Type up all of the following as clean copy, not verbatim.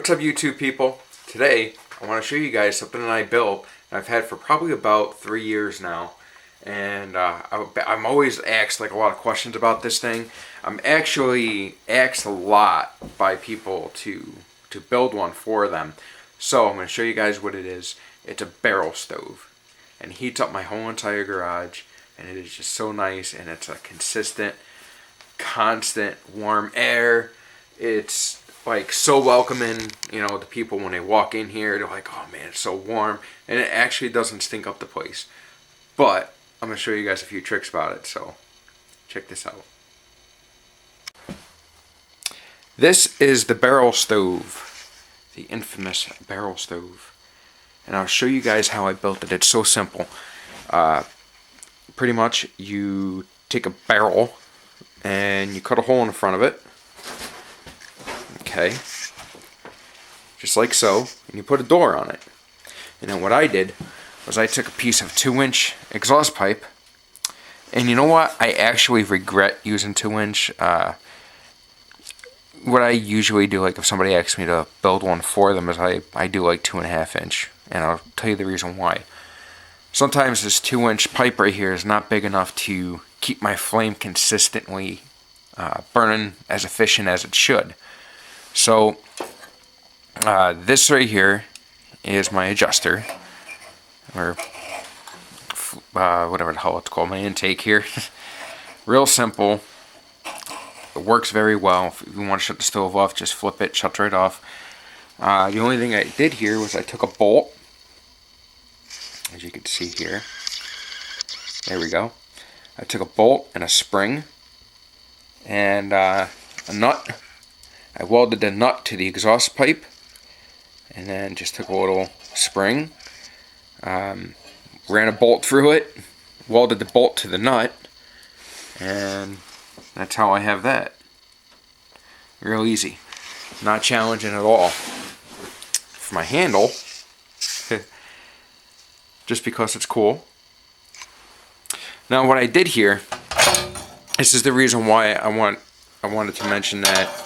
What's up, YouTube people? Today I want to show you guys something that I built and I've had for probably about 3 years now, and I'm always asked like a lot of questions about this thing. I'm actually asked a lot by people to build one for them, so I'm going to show you guys what it is. It's a barrel stove and heats up my whole entire garage, and it is just so nice, and it's a consistent, constant warm air. It's like so welcoming, you know, to people when they walk in here. They're like, oh man, it's so warm, and it actually doesn't stink up the place. But I'm gonna show you guys a few tricks about it, so check this out. This is the barrel stove, the infamous barrel stove, and I'll show you guys how I built it. It's so simple. Pretty much you take a barrel and you cut a hole in the front of it. Okay, just like so, and you put a door on it. And then what I did was I took a piece of 2-inch exhaust pipe, and you know what? I actually regret using 2-inch. What I usually do, like if somebody asks me to build one for them, is I do like 2.5-inch, and I'll tell you the reason why. Sometimes this 2-inch pipe right here is not big enough to keep my flame consistently burning as efficient as it should. So this right here is my adjuster, or whatever the hell it's called, my intake here. Real simple. It works very well. If you want to shut the stove off, just flip it, shuts right off. The only thing I did here was I took a bolt, as you can see here. There we go. I took a bolt and a spring and a nut. I welded the nut to the exhaust pipe, and then just took a little spring, ran a bolt through it, welded the bolt to the nut, and that's how I have that. Real easy. Not challenging at all. For my handle, just because it's cool. Now what I did here, this is the reason why I wanted to mention that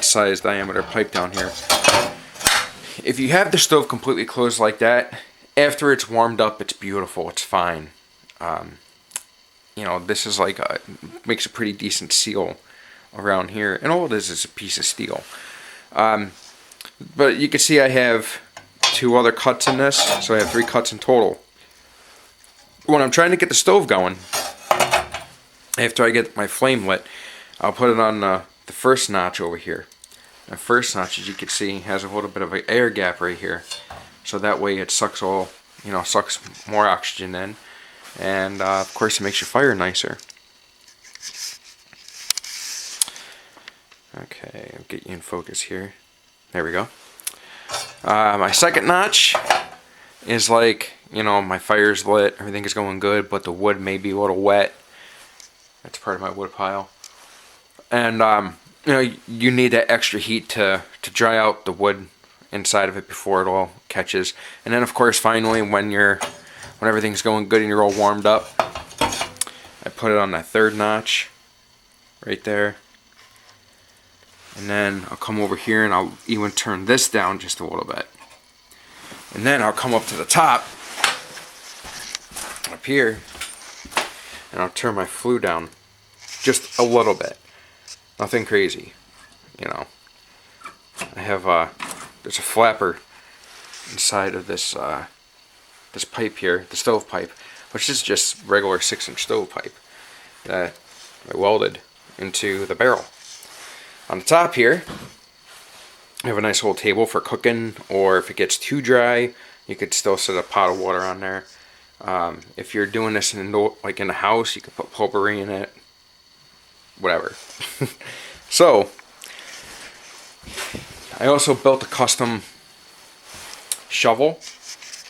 size diameter pipe down here. If you have the stove completely closed like that, after it's warmed up, it's beautiful, it's fine. You know, this is like makes a pretty decent seal around here, and all it is a piece of steel. But you can see I have 2 other cuts in this, so I have 3 cuts in total. When I'm trying to get the stove going, after I get my flame lit, I'll put it on the first notch over here. The first notch, as you can see, has a little bit of an air gap right here, so that way it sucks sucks more oxygen in, and of course it makes your fire nicer. Okay, I'll get you in focus here. There we go. My second notch is like, you know, my fire's lit, everything is going good, but the wood may be a little wet. That's part of my wood pile. And you know, you need that extra heat to dry out the wood inside of it before it all catches. And then of course finally when everything's going good and you're all warmed up, I put it on that 3rd notch right there. And then I'll come over here and I'll even turn this down just a little bit. And then I'll come up to the top, up here, and I'll turn my flue down just a little bit. Nothing crazy, you know. I have there's a flapper inside of this this pipe here, the stove pipe, which is just regular 6-inch stove pipe that I welded into the barrel. On the top here, I have a nice little table for cooking, or if it gets too dry, you could still set a pot of water on there. If you're doing this in the house, you could put potpourri in it. Whatever. So I also built a custom shovel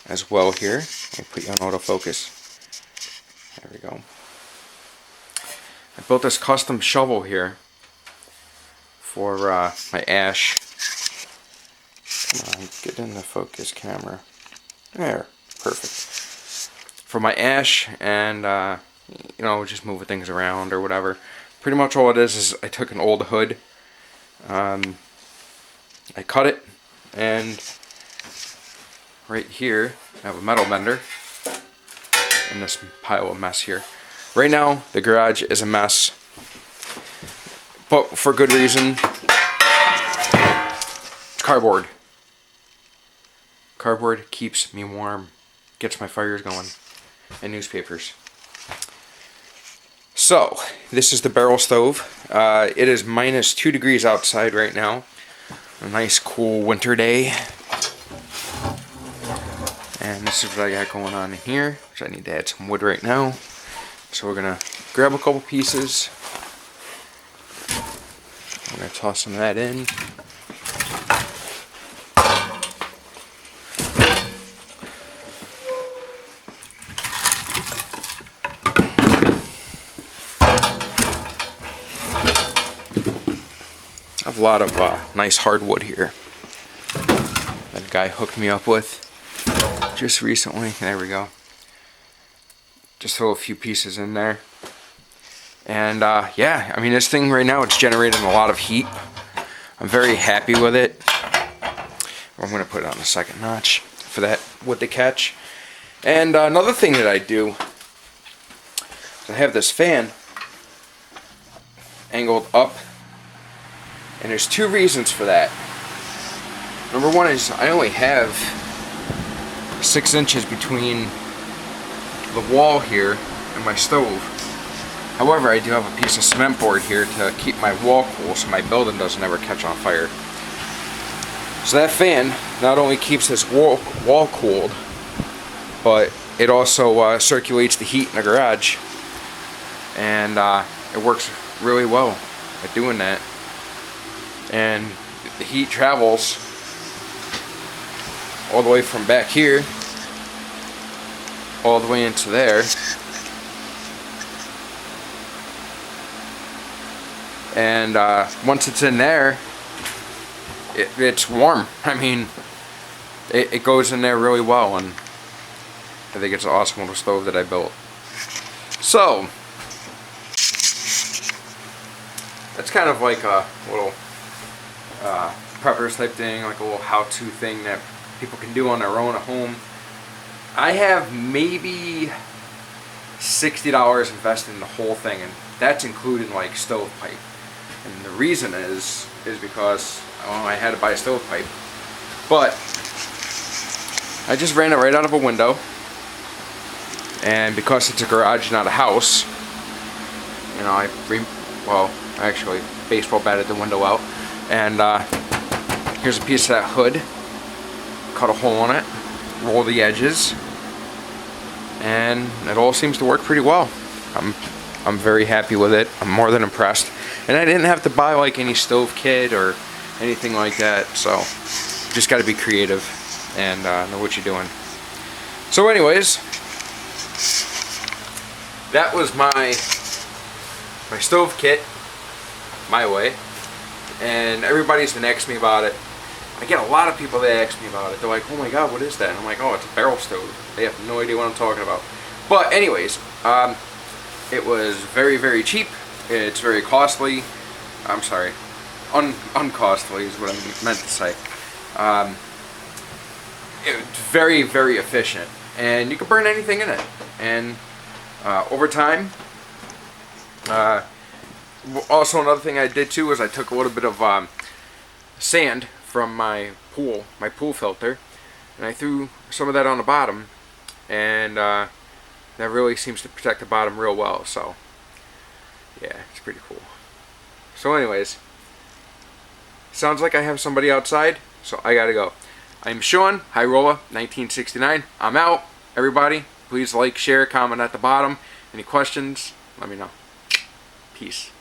as well here. Let me put you on autofocus. There we go. I built this custom shovel here for my ash. Come on, get in the focus camera. There, perfect. For my ash, and you know, just moving things around or whatever. Pretty much all it is I took an old hood, I cut it, and right here I have a metal bender in this pile of mess here. Right now the garage is a mess, but for good reason. Cardboard. Cardboard keeps me warm, gets my fires going, and newspapers. So, this is the barrel stove. It is -2 degrees outside right now. A nice cool winter day. And this is what I got going on in here, which I need to add some wood right now. So we're gonna grab a couple pieces. I'm gonna toss some of that in. I have a lot of nice hardwood here that a guy hooked me up with just recently. There we go. Just throw a few pieces in there. And yeah, I mean, this thing right now, it's generating a lot of heat. I'm very happy with it. I'm going to put it on the second notch for that wood to catch. And another thing that I do is I have this fan angled up. And there's two reasons for that. Number one is I only have 6 inches between the wall here and my stove. However, I do have a piece of cement board here to keep my wall cool so my building doesn't ever catch on fire. So that fan not only keeps this wall cooled, but it also circulates the heat in the garage. And it works really well at doing that. And the heat travels all the way from back here all the way into there, and once it's in there, it's warm. I mean, it goes in there really well, and I think it's an awesome little stove that I built. So that's kind of like a little preppers type thing, like a little how-to thing that people can do on their own at home. I have maybe $60 invested in the whole thing, and that's including like stovepipe. And the reason is because I had to buy a stovepipe, but I just ran it right out of a window, and because it's a garage, not a house, you know, I actually baseball batted the window out. And here's a piece of that hood. Cut a hole in it, roll the edges, and it all seems to work pretty well. I'm very happy with it. I'm more than impressed. And I didn't have to buy like any stove kit or anything like that. So just got to be creative and know what you're doing. So anyways, that was my stove kit, my way. And everybody's been asking me about it. I get a lot of people that ask me about it. They're like, oh my god, what is that? And I'm like, oh, it's a barrel stove. They have no idea what I'm talking about. But anyways, it was very, very cheap. It's very costly. I'm sorry. Uncostly is what I meant to say. It's very, very efficient. And you can burn anything in it. And over time, also another thing I did too is I took a little bit of sand from my pool filter, and I threw some of that on the bottom, and that really seems to protect the bottom real well. So yeah, it's pretty cool. So anyways, sounds like I have somebody outside, so I gotta go. I'm Sean Hyrola 1969. I'm out. Everybody, please like, share, comment at the bottom. Any questions, let me know. Peace.